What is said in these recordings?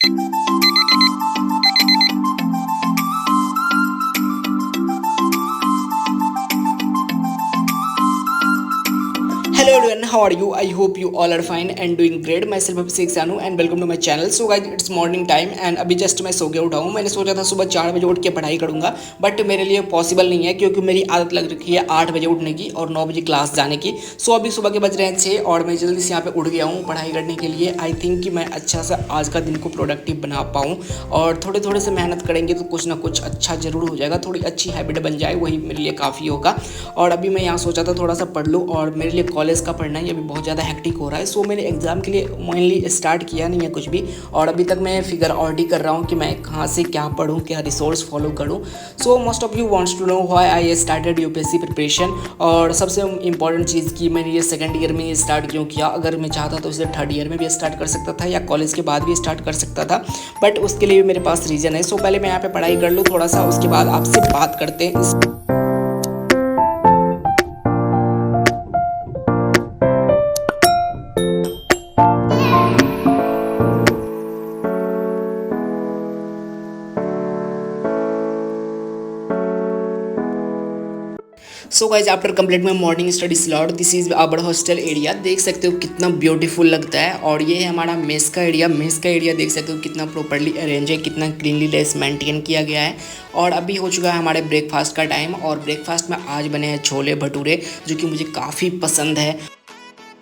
Hello everyone, how are you? I hope you all are fine and doing great. Myself Abhishek Sanu and welcome to my channel. So guys, it's morning time and अभी just मैं सो के उठा हूँ। मैंने सोचा था सुबह 4 बजे उठ के पढ़ाई करूँगा, बट मेरे लिए पॉसिबल नहीं है क्योंकि मेरी आदत लग रखी है 8 बजे उठने की और 9 बजे क्लास जाने की। सो अभी सुबह के बज रहे हैं 6 और मैं जल्दी से यहाँ पे उठ गया हूँ पढ़ाई करने के लिए। आई थिंक कि मैं अच्छा सा आज का दिन को प्रोडक्टिव बना पाऊँ और थोड़े थोड़े से मेहनत करेंगे तो कुछ ना कुछ अच्छा ज़रूर हो जाएगा। थोड़ी अच्छी हैबिट बन जाए वही मेरे लिए काफ़ी होगा। और अभी मैं यहाँ सोचा था थोड़ा सा पढ़ लूँ और मेरे लिए कॉलेज का पढ़ना ही अभी बहुत ज़्यादा हेक्टिक हो रहा है। सो मैंने एग्ज़ाम के लिए मेनली स्टार्ट किया नहीं है कुछ भी और अभी तक मैं फिगर आउट ही कर रहा हूँ कि मैं कहाँ से क्या पढूँ, क्या रिसोर्स फॉलो करूँ। So most of you wants to know why I started UPSC preparation. और सबसे इंपॉर्टेंट चीज़ कि मैंने ये सेकंड ईयर में स्टार्ट क्यों किया। अगर मैं चाहता तो इसे थर्ड ईयर में भी स्टार्ट कर सकता था या कॉलेज के बाद भी स्टार्ट कर सकता था, बट उसके लिए मेरे पास रीज़न है। सो पहले मैं यहाँ पे पढ़ाई कर लूँ थोड़ा सा, उसके बाद आपसे बात करते हैं। So guys after complete my morning study slot, this is our hostel area. देख सकते हो कितना ब्यूटीफुल लगता है। और ये है हमारा मेस का एरिया। मेस का एरिया देख सकते हो कितना प्रॉपर्ली अरेंज है, कितना क्लीनलीनेस मेंटेन किया गया है। और अभी हो चुका है हमारे ब्रेकफास्ट का टाइम और ब्रेकफास्ट में आज बने हैं छोले भटूरे जो कि मुझे काफ़ी पसंद है।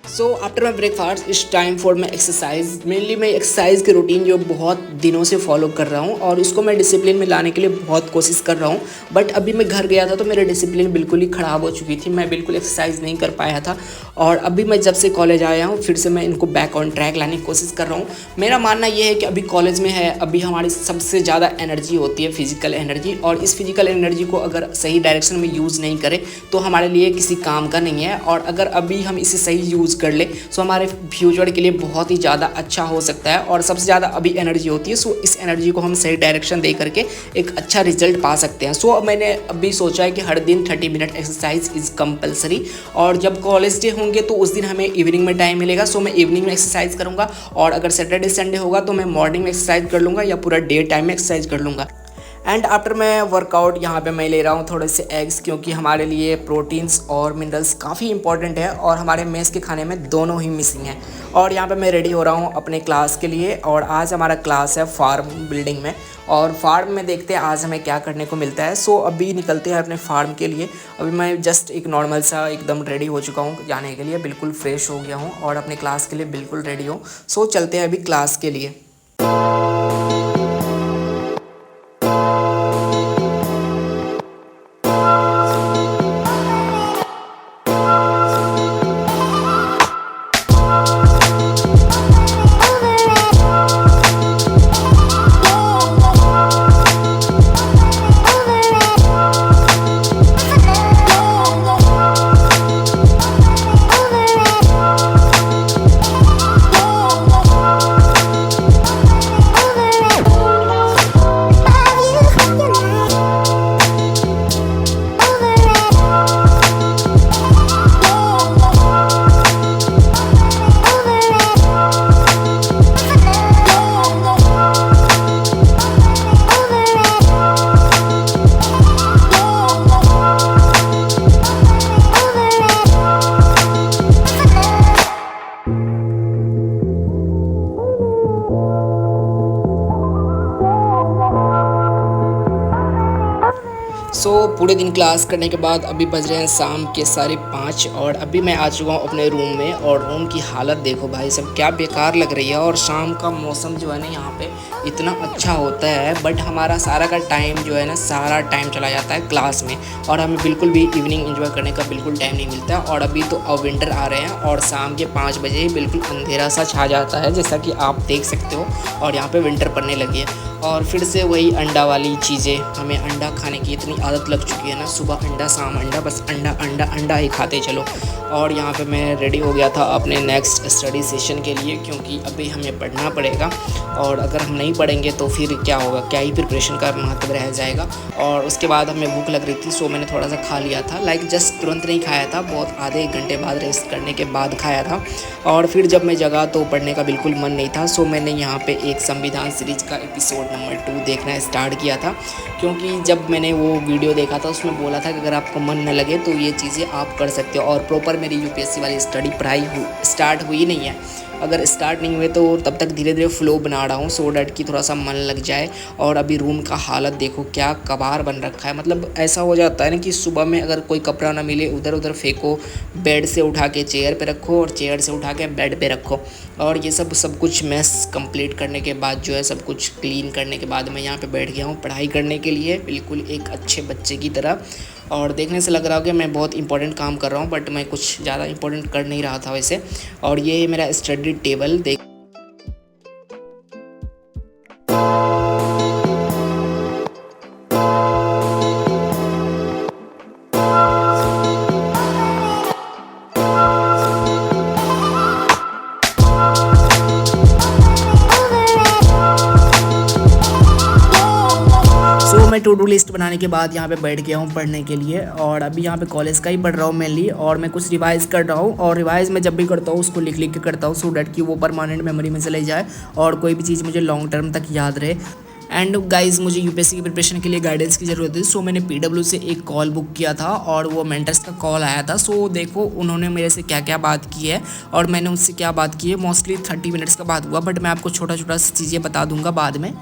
So after my breakfast it's time for my exercise. Mainly मैं एक्सरसाइज की रूटीन जो बहुत दिनों से फॉलो कर रहा हूँ और इसको मैं डिसिप्लिन में लाने के लिए बहुत कोशिश कर रहा हूँ, बट अभी मैं घर गया था तो मेरा डिसिप्लिन बिल्कुल ही ख़राब हो चुकी थी। मैं बिल्कुल एक्सरसाइज नहीं कर पाया था और अभी मैं जब से कॉलेज आया हूँ फिर से मैं इनको बैक ऑन ट्रैक लाने की कोशिश कर रहा हूँ। मेरा मानना ये है कि अभी कॉलेज में है, अभी हमारी सबसे ज़्यादा एनर्जी होती है फिजिकल एनर्जी, और इस फिजिकल एनर्जी को अगर सही डायरेक्शन में यूज़ नहीं करें तो हमारे लिए किसी काम का नहीं है। और अगर अभी हम इसे सही यूज़ कर ले सो हमारे फ्यूचर के लिए बहुत ही ज़्यादा अच्छा हो सकता है। और सबसे ज़्यादा अभी एनर्जी होती है, सो इस एनर्जी को हम सही डायरेक्शन दे करके एक अच्छा रिजल्ट पा सकते हैं। सो मैंने अभी सोचा है कि हर दिन 30 मिनट एक्सरसाइज इज़ कंपलसरी। और जब कॉलेज डे होंगे तो उस दिन हमें इवनिंग में टाइम मिलेगा, सो मैं इवनिंग में एक्सरसाइज करूँगा। और अगर सैटरडे संडे होगा तो मैं मॉर्निंग में एक्सरसाइज कर लूँगा या पूरा डे टाइम में एक्सरसाइज कर लूँगा। एंड आफ्टर मैं वर्कआउट यहाँ पे मैं ले रहा हूँ थोड़े से एग्स, क्योंकि हमारे लिए प्रोटीन्स और मिनरल्स काफ़ी इंपॉर्टेंट है और हमारे मेस के खाने में दोनों ही मिसिंग हैं। और यहाँ पे मैं रेडी हो रहा हूँ अपने क्लास के लिए और आज हमारा क्लास है फार्म बिल्डिंग में। और फार्म में देखते हैं आज हमें क्या करने को मिलता है। सो अभी निकलते हैं अपने फार्म के लिए। अभी मैं जस्ट एक नॉर्मल सा एकदम रेडी हो चुका हूँ जाने के लिए, बिल्कुल फ्रेश हो गया हूँ और अपने क्लास के लिए बिल्कुल रेडी हूँ। सो चलते हैं अभी क्लास के लिए। सो पूरे दिन क्लास करने के बाद अभी बज रहे हैं शाम के 5:30 और अभी मैं आ चुका हूँ अपने रूम में। और रूम की हालत देखो भाई सब क्या बेकार लग रही है। और शाम का मौसम जो है ना यहाँ पे इतना अच्छा होता है, बट हमारा सारा का टाइम जो है ना सारा टाइम चला जाता है क्लास में और हमें बिल्कुल भी इवनिंग एंजॉय करने का बिल्कुल टाइम नहीं मिलता। और अभी तो अब विंटर आ रहे हैं और शाम के 5 बजे ही बिल्कुल अंधेरा सा छा जाता है, जैसा कि आप देख सकते हो। और यहाँ पर विंटर पड़ने लगी है और फिर से वही अंडा वाली चीज़ें, हमें अंडा खाने की इतनी आदत लग चुकी है ना, सुबह अंडा शाम अंडा, बस अंडा अंडा अंडा ही खाते चलो। और यहाँ पे मैं रेडी हो गया था अपने नेक्स्ट स्टडी सेशन के लिए, क्योंकि अभी हमें पढ़ना पड़ेगा और अगर हम नहीं पढ़ेंगे तो फिर क्या होगा, क्या ही प्रिपरेशन का महत्व रह जाएगा। और उसके बाद हमें भूख लग रही थी, सो मैंने थोड़ा सा खा लिया था, लाइक जस्ट तुरंत नहीं खाया था, बहुत आधे एक घंटे बाद रेस्ट करने के बाद खाया था। और फिर जब मैं जगा तो पढ़ने का बिल्कुल मन नहीं था, सो मैंने यहाँ पे एक संविधान सीरीज़ का एपिसोड नंबर 2 देखना स्टार्ट किया था, क्योंकि जब मैंने वो वीडियो देखा था उसमें बोला था कि अगर आपको मन न लगे तो ये चीज़ें आप कर सकते हो। और प्रॉपर मेरी यूपीएससी वाली स्टडी पढ़ाई स्टार्ट हुई नहीं है, अगर स्टार्ट नहीं हुए तो तब तक धीरे धीरे फ्लो बना रहा हूँ, सो डैट कि थोड़ा सा मन लग जाए। और अभी रूम का हालत देखो क्या कबाड़ बन रखा है, मतलब ऐसा हो जाता है ना कि सुबह में अगर कोई कपड़ा ना मिले उधर उधर फेंको, बेड से उठा के चेयर पे रखो और चेयर से उठा के बेड पे रखो। और ये सब कुछ मैस कंप्लीट करने के बाद जो है, सब कुछ क्लीन करने के बाद मैं यहाँ पे बैठ गया हूँ पढ़ाई करने के लिए, बिल्कुल एक अच्छे बच्चे की तरह। और देखने से लग रहा हो कि मैं बहुत इंपॉर्टेंट काम कर रहा हूँ, बट मैं कुछ ज़्यादा इंपॉर्टेंट कर नहीं रहा था वैसे। और ये मेरा स्टडी टेबल देख मैं टू डू लिस्ट बनाने के बाद यहाँ पे बैठ गया हूँ पढ़ने के लिए। और अभी यहाँ पे कॉलेज का ही पढ़ रहा हूँ मेनली, और मैं कुछ रिवाइज़ कर रहा हूँ, और रिवाइज़ मैं जब भी करता हूँ उसको लिख लिख के करता हूँ, सो डैट कि वो परमानेंट मेमोरी में चले जाए और कोई भी चीज़ मुझे लॉन्ग टर्म तक याद रहे। एंड गाइज मुझे यूपीएससी की प्रिपरेशन के लिए गाइडेंस की ज़रूरत है, सो मैंने पीडब्ल्यू से एक कॉल बुक किया था और वो मेंटर्स का कॉल आया था। सो देखो उन्होंने मेरे से क्या क्या बात की है और मैंने उससे क्या बात की है, मोस्टली 30 मिनट्स का बात हुआ, बट मैं आपको छोटा छोटा चीज़ें बता दूंगा बाद में।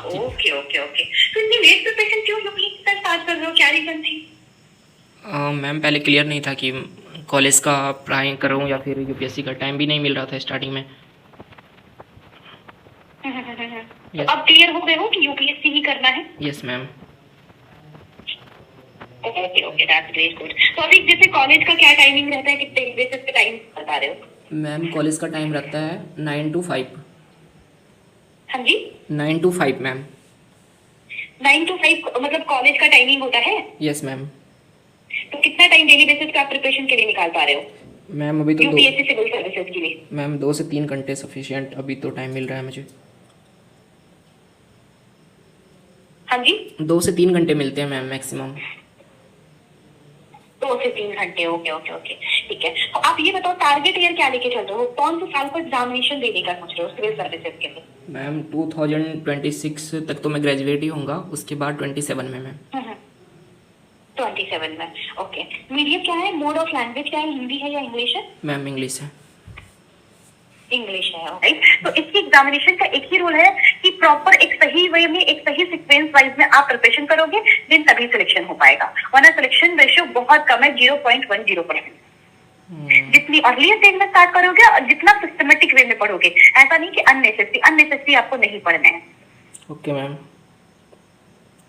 ओके ओके ओके, तो इतनी लेट प्रिपरेशन क्यों यूपीएससी का स्टार्ट कर रहे हो, क्या रीजन थी? मैम पहले क्लियर नहीं था कि कॉलेज का पढ़ाई करूँ या फिर यूपीएससी का, टाइम भी नहीं मिल रहा था स्टार्टिंग में। तो अब क्लियर हो गए हो कि यूपीएससी ही करना है? Yes ma'am. Okay okay, that's very good. तो अभी जैसे कॉलेज का क्या टाइमिंग रहता है, कितने बेसिस पे टाइम बता रहे हो? मैम कॉलेज का टाइम रहता है 9 to 5। हाँ जी, 9 to 5 मैम। 9 to 5 मतलब कॉलेज का टाइमिंग होता है? Yes ma'am. तो कितना टाइम डेली बेसिस पे आप प्रिपरेशन के लिए निकाल पा रहे हो मैम अभी तो यूपीएससी सिविल सर्विसेज के लिए? मैम 2 से 3 घंटे सफिशिएंट अभी तो टाइम मिल रहा है मुझे। हाँ जी, 2 से 3 घंटे मिलते हैं मैम मैक्सिमम। 2 से 3 घंटे, ओके ओके ओके, ठीक है। तो आप ये बताओ टारगेट ईयर क्या लेके चल रहे हो, कौन से साल को एग्जामिनेशन देने का सोच रहे हो सिविल सर्विसेज के लिए? मैम 2026 तक तो मैं ग्रेजुएट ही होऊंगा, उसके बाद 27 में मैम। 27 में, ओके। मीडियम क्या है, मोड ऑफ लैंग्वेज क्या है, हिंदी है या इंग्लिश है? मैम इंग्लिश है। इंग्लिश है, राइट। तो इसकी एग्जामिनेशन का एक ही रूल है कि प्रॉपर एक सही वे में, एक सही सीक्वेंस वाइज में आप प्रिपरेशन करोगे, देन तभी सिलेक्शन हो पाएगा, वरना सिलेक्शन रेशियो बहुत कम है, 0.10%। जितनी अर्ली स्टेज में स्टार्ट करोगे और जितना सिस्टमेटिक वे में पढ़ोगे, ऐसा नहीं कि अननेसेसरी आपको नहीं पढ़ना है। Okay ma'am.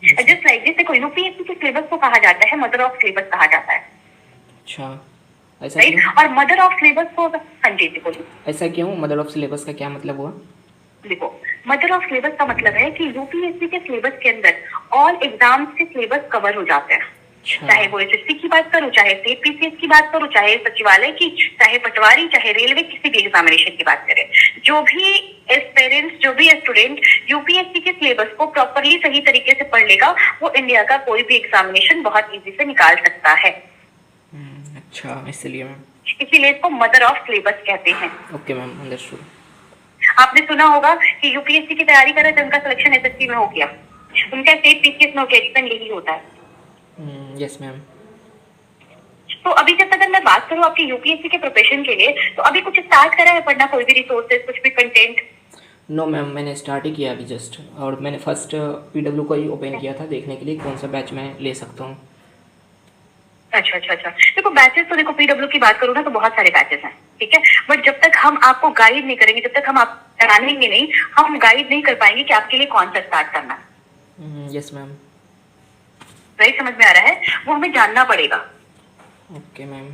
Just like this, देखो यूपीएससी के सिलेबस को कहा जाता है मदर ऑफ सिलेबस कहा जाता है। अच्छा, ऐसा राइट, क्यों? और मदर ऑफ सिलेबस को, हाँ जी देखो, ऐसा क्यों? मदर ऑफ सिलेबस का क्या मतलब हुआ? देखो मदर ऑफ सिलेबस का मतलब है कि यूपीएससी के सिलेबस के अंदर ऑल एग्जाम्स के सिलेबस कवर हो जाते हैं। चाहे वो एसएससी की बात करो, चाहे स्टेट पीसीएस की बात करो, चाहे सचिवालय की, चाहे पटवारी, चाहे रेलवे, किसी भी एग्जामिनेशन की बात करें, जो भी एस्पिरेंट्स, जो भी स्टूडेंट यूपीएससी के सिलेबस को प्रॉपरली सही तरीके से पढ़ लेगा, वो इंडिया का कोई भी एग्जामिनेशन बहुत इजी से निकाल सकता है। अच्छा, इसलिए मैम, इसीलिए इसको मदर ऑफ सिलेबस कहते हैं। Okay ma'am, understood. आपने सुना होगा कि यूपीएससी की तैयारी कर रहे थे, उनका सिलेक्शन एसएससी में हो गया, उनका स्टेट पीसीएस में हो गया, रीजन यही होता है। Yes ma'am. तो अभी जब अगर मैं बात करूँ आपकी यूपीएससी के प्रिपरेशन के लिए, तो अभी कुछ स्टार्ट करा है पढ़ना, कोई भी रिसोर्सेज, कुछ भी कंटेंट? नो मैम, मैंने स्टार्ट ही किया अभी जस्ट, और मैंने फर्स्ट पीडब्ल्यू को ही ओपन किया था देखने के लिए कौन सा बैच मैं ले सकता हूँ। अच्छा अच्छा अच्छा, देखो बैचेस तो देखो पीडब्ल्यू की बात करूँ ना तो बहुत सारे बैचेस हैं, ठीक है, बट जब तक हम आपको गाइड नहीं करेंगे, जब तक हम आप जानेंगे नहीं, हम गाइड नहीं कर पाएंगे कि आपके लिए कौन सा स्टार्ट करना है। Yes ma'am. सही समझ में आ रहा है, वो हमें जानना पड़ेगा। Okay ma'am.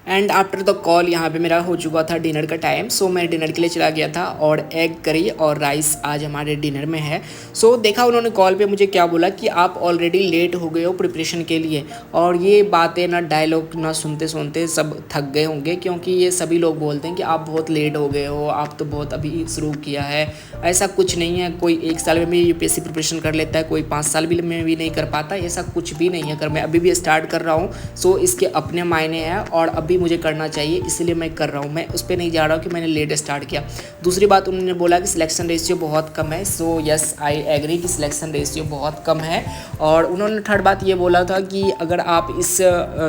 And after the call यहाँ पे मेरा हो चुका था डिनर का टाइम। सो मैं डिनर के लिए चला गया था और एग करी और राइस आज हमारे डिनर में है। सो देखा उन्होंने कॉल पे मुझे क्या बोला कि आप ऑलरेडी लेट हो गए हो प्रिपरेशन के लिए। और ये बातें ना डायलॉग ना सुनते सुनते सब थक गए होंगे, क्योंकि ये सभी लोग बोलते हैं कि आप बहुत लेट हो गए हो, आप तो बहुत अभी शुरू किया है। ऐसा कुछ नहीं है, कोई 1 साल में भी यूपीएससी प्रिपरेशन कर लेता है, कोई 5 साल भी में भी नहीं कर पाता। ऐसा कुछ भी नहीं है। अगर मैं अभी भी स्टार्ट कर रहा हूँ सो इसके अपने मायने हैं और अभी मुझे करना चाहिए, इसलिए मैं कर रहा हूँ। मैं उस पर नहीं जा रहा हूँ कि मैंने लेट स्टार्ट किया। दूसरी बात उन्होंने बोला कि सिलेक्शन रेशियो बहुत कम है। सो यस आई एग्री कि सिलेक्शन रेशियो बहुत कम है। और उन्होंने थर्ड बात ये बोला था कि अगर आप इस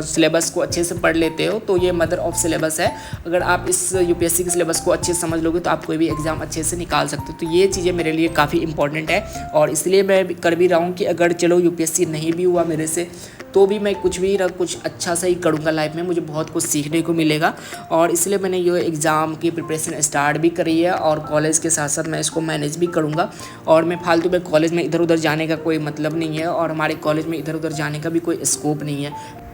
सिलेबस को अच्छे से पढ़ लेते हो तो ये मदर ऑफ सिलेबस है। अगर आप इस यूपीएससी के सिलेबस को अच्छे से समझ लोगे तो आप कोई भी एग्ज़ाम अच्छे से निकाल सकते हो। तो ये चीज़ें मेरे लिए काफ़ी इंपॉर्टेंट है और इसलिए मैं कर भी रहा हूँ कि अगर चलो यूपीएससी नहीं भी हुआ मेरे से तो भी मैं कुछ भी ना कुछ अच्छा सा ही करूँगा लाइफ में, मुझे बहुत कुछ सीखने को मिलेगा। और इसलिए मैंने ये एग्ज़ाम की प्रिपरेशन स्टार्ट भी करी है और कॉलेज के साथ साथ मैं इसको मैनेज भी करूँगा। और मैं फालतू में कॉलेज में इधर उधर जाने का कोई मतलब नहीं है और हमारे कॉलेज में इधर उधर जाने का भी कोई स्कोप नहीं है।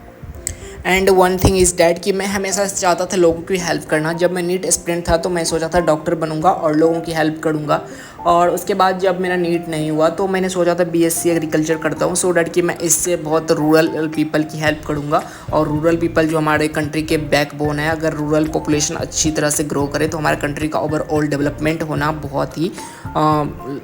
And one thing is that कि मैं हमेशा चाहता था लोगों की हेल्प करना। जब मैं नीट एस्पिरेंट था तो मैं सोचा था डॉक्टर बनूंगा और लोगों की हेल्प करूंगा। और उसके बाद जब मेरा नीट नहीं हुआ तो मैंने सोचा था बीएससी एग्रीकल्चर करता हूँ, सो डैट कि मैं इससे बहुत रूरल पीपल की हेल्प करूँगा। और रूरल पीपल जो हमारे कंट्री के बैकबोन है, अगर रूरल पॉपुलेशन अच्छी तरह से ग्रो करे तो हमारे कंट्री का ओवरऑल डेवलपमेंट होना बहुत ही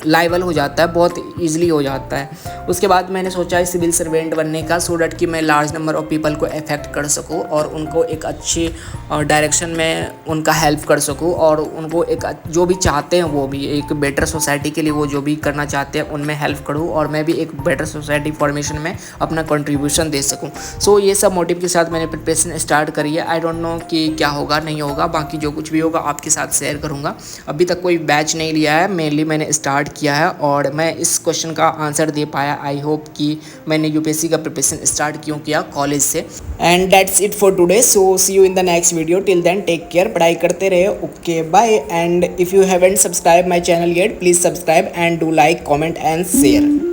लाइवल हो जाता है, बहुत ईजिली हो जाता है। उसके बाद मैंने सोचा है सिविल सर्वेंट बनने का, सो डैट कि मैं लार्ज नंबर ऑफ पीपल को अफेक्ट कर सकूं और उनको एक अच्छी डायरेक्शन में उनका हेल्प कर सकूं और उनको एक जो भी चाहते हैं वो भी एक बेटर सोसाइटी के लिए वो जो भी करना चाहते हैं उनमें हेल्प करूं और मैं भी एक बेटर सोसाइटी फॉर्मेशन में अपना कंट्रीब्यूशन दे सकूं। सो ये सब मोटिव के साथ मैंने प्रिपरेशन स्टार्ट करी है। आई डोंट नो कि क्या होगा नहीं होगा, बाकी जो कुछ भी होगा आपके साथ शेयर करूँगा। अभी तक कोई बैच नहीं लिया है, मेनली मैंने स्टार्ट किया है और मैं इस क्वेश्चन का आंसर दे पाया। आई होप कि मैंने यूपीएससी का प्रिपरेशन स्टार्ट क्यों किया कॉलेज से। And that's it for today, so see you in the next video. Till then take care, पढ़ाई करते रहे। Okay bye. And if you haven't subscribe my channel yet, please subscribe and do like, comment and share.